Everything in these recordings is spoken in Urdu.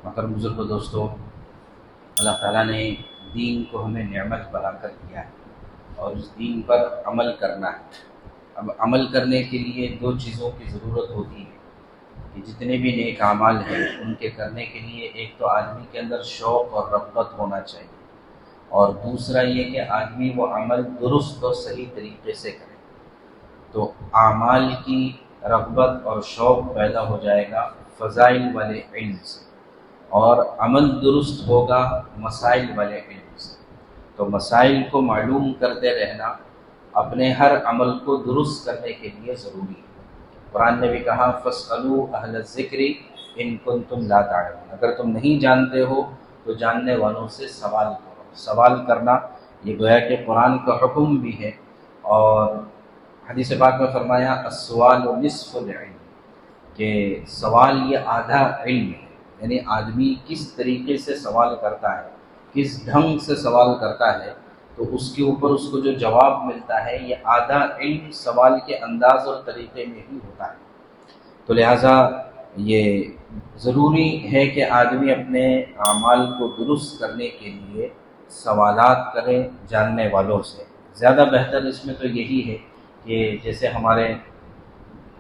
محترم بزرگ دوستو، اللہ تعالیٰ نے دین کو ہمیں نعمت بنا کر دیا ہے اور اس دین پر عمل کرنا ہے۔ اب عمل کرنے کے لیے دو چیزوں کی ضرورت ہوتی ہے کہ جتنے بھی نیک اعمال ہیں ان کے کرنے کے لیے ایک تو آدمی کے اندر شوق اور رغبت ہونا چاہیے، اور دوسرا یہ کہ آدمی وہ عمل درست اور صحیح طریقے سے کرے۔ تو اعمال کی رغبت اور شوق پیدا ہو جائے گا فضائل والے علم سے، اور عمل درست ہوگا مسائل والے علم سے۔ تو مسائل کو معلوم کرتے رہنا اپنے ہر عمل کو درست کرنے کے لیے ضروری ہے۔ قرآن نے بھی کہا فاسألوا اہل الذکر ان کنتم لا تعلمون، اگر تم نہیں جانتے ہو تو جاننے والوں سے سوال کرو۔ سوال کرنا یہ گویا کہ قرآن کا حکم بھی ہے، اور حدیث پاک میں فرمایا السؤال نصف العلم، کہ سوال یہ آدھا علم ہے، یعنی آدمی کس طریقے سے سوال کرتا ہے، کس ڈھنگ سے سوال کرتا ہے، تو اس کے اوپر اس کو جو جواب ملتا ہے یہ آدھا علم سوال کے انداز اور طریقے میں ہی ہوتا ہے۔ تو لہٰذا یہ ضروری ہے کہ آدمی اپنے اعمال کو درست کرنے کے لیے سوالات کرے جاننے والوں سے۔ زیادہ بہتر اس میں تو یہی ہے کہ جیسے ہمارے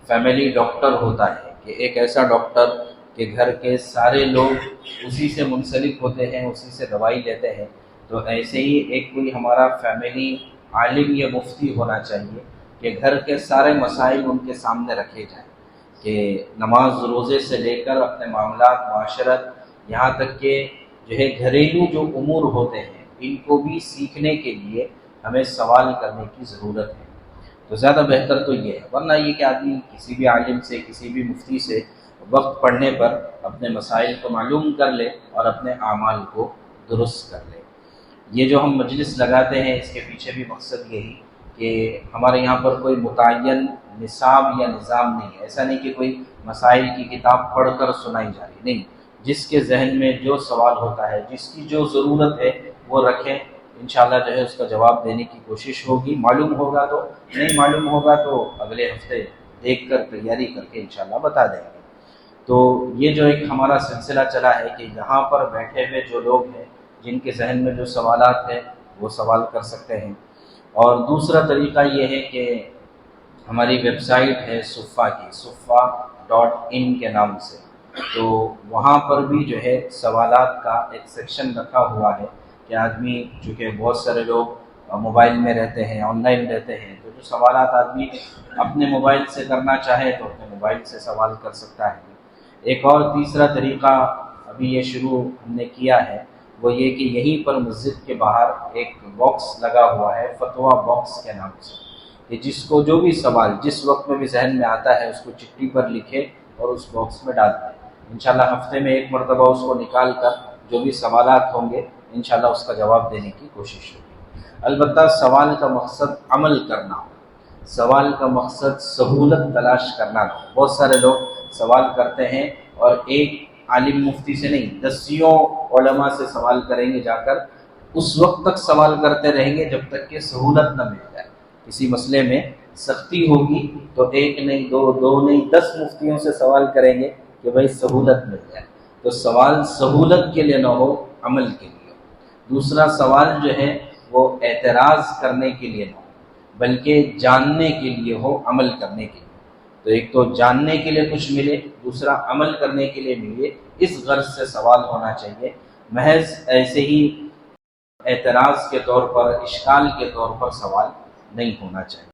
فیملی ڈاکٹر ہوتا ہے کہ ایک ایسا ڈاکٹر کہ گھر کے سارے لوگ اسی سے منسلک ہوتے ہیں، اسی سے دوائی لیتے ہیں، تو ایسے ہی ایک کوئی ہمارا فیملی عالم یا مفتی ہونا چاہیے کہ گھر کے سارے مسائل ان کے سامنے رکھے جائیں، کہ نماز روزے سے لے کر اپنے معاملات معاشرت، یہاں تک کہ جو ہے گھریلو جو امور ہوتے ہیں ان کو بھی سیکھنے کے لیے ہمیں سوال کرنے کی ضرورت ہے۔ تو زیادہ بہتر تو یہ ہے، ورنہ یہ کہ آدمی کسی بھی عالم سے، کسی بھی مفتی سے وقت پڑھنے پر اپنے مسائل کو معلوم کر لے اور اپنے اعمال کو درست کر لے۔ یہ جو ہم مجلس لگاتے ہیں اس کے پیچھے بھی مقصد یہی کہ ہمارے یہاں پر کوئی متعین نصاب یا نظام نہیں ہے۔ ایسا نہیں کہ کوئی مسائل کی کتاب پڑھ کر سنائی جا رہی، نہیں، جس کے ذہن میں جو سوال ہوتا ہے، جس کی جو ضرورت ہے وہ رکھیں، انشاءاللہ جو ہے اس کا جواب دینے کی کوشش ہوگی۔ معلوم ہوگا تو، نہیں معلوم ہوگا تو اگلے ہفتے دیکھ کر تیاری کر کے انشاءاللہ بتا دیں گے۔ تو یہ جو ایک ہمارا سلسلہ چلا ہے کہ یہاں پر بیٹھے ہوئے جو لوگ ہیں جن کے ذہن میں جو سوالات ہیں وہ سوال کر سکتے ہیں۔ اور دوسرا طریقہ یہ ہے کہ ہماری ویب سائٹ ہے صفا کی، صفا.in کے نام سے، تو وہاں پر بھی جو ہے سوالات کا ایک سیکشن رکھا ہوا ہے کہ آدمی، چونکہ بہت سارے لوگ موبائل میں رہتے ہیں، آن لائن رہتے ہیں، تو جو سوالات آدمی اپنے موبائل سے کرنا چاہے تو اپنے موبائل سے سوال کر سکتا ہے۔ ایک اور تیسرا طریقہ ابھی یہ شروع ہم نے کیا ہے، وہ یہ کہ یہیں پر مسجد کے باہر ایک باکس لگا ہوا ہے فتویٰ باکس کے نام سے، کہ جس کو جو بھی سوال جس وقت میں بھی ذہن میں آتا ہے اس کو چٹھی پر لکھے اور اس باکس میں ڈال دیں۔ انشاءاللہ ہفتے میں ایک مرتبہ اس کو نکال کر جو بھی سوالات ہوں گے انشاءاللہ اس کا جواب دینے کی کوشش ہوگی۔ البتہ سوال کا مقصد عمل کرنا ہو، سوال کا مقصد سہولت تلاش کرنا ہو۔ بہت سارے لوگ سوال کرتے ہیں اور ایک عالم مفتی سے نہیں، دسیوں علماء سے سوال کریں گے، جا کر اس وقت تک سوال کرتے رہیں گے جب تک کہ سہولت نہ مل جائے۔ کسی مسئلے میں سختی ہوگی تو ایک نہیں، دو نہیں، 10 مفتیوں سے سوال کریں گے کہ بھائی سہولت مل جائے۔ تو سوال سہولت کے لیے نہ ہو، عمل کے لیے ہو۔ دوسرا سوال جو ہے وہ اعتراض کرنے کے لیے نہ ہو بلکہ جاننے کے لیے ہو، عمل کرنے کے لیے۔ تو ایک تو جاننے کے لیے کچھ ملے، دوسرا عمل کرنے کے لیے ملے، اس غرض سے سوال ہونا چاہیے۔ محض ایسے ہی اعتراض کے طور پر، اشکال کے طور پر سوال نہیں ہونا چاہیے۔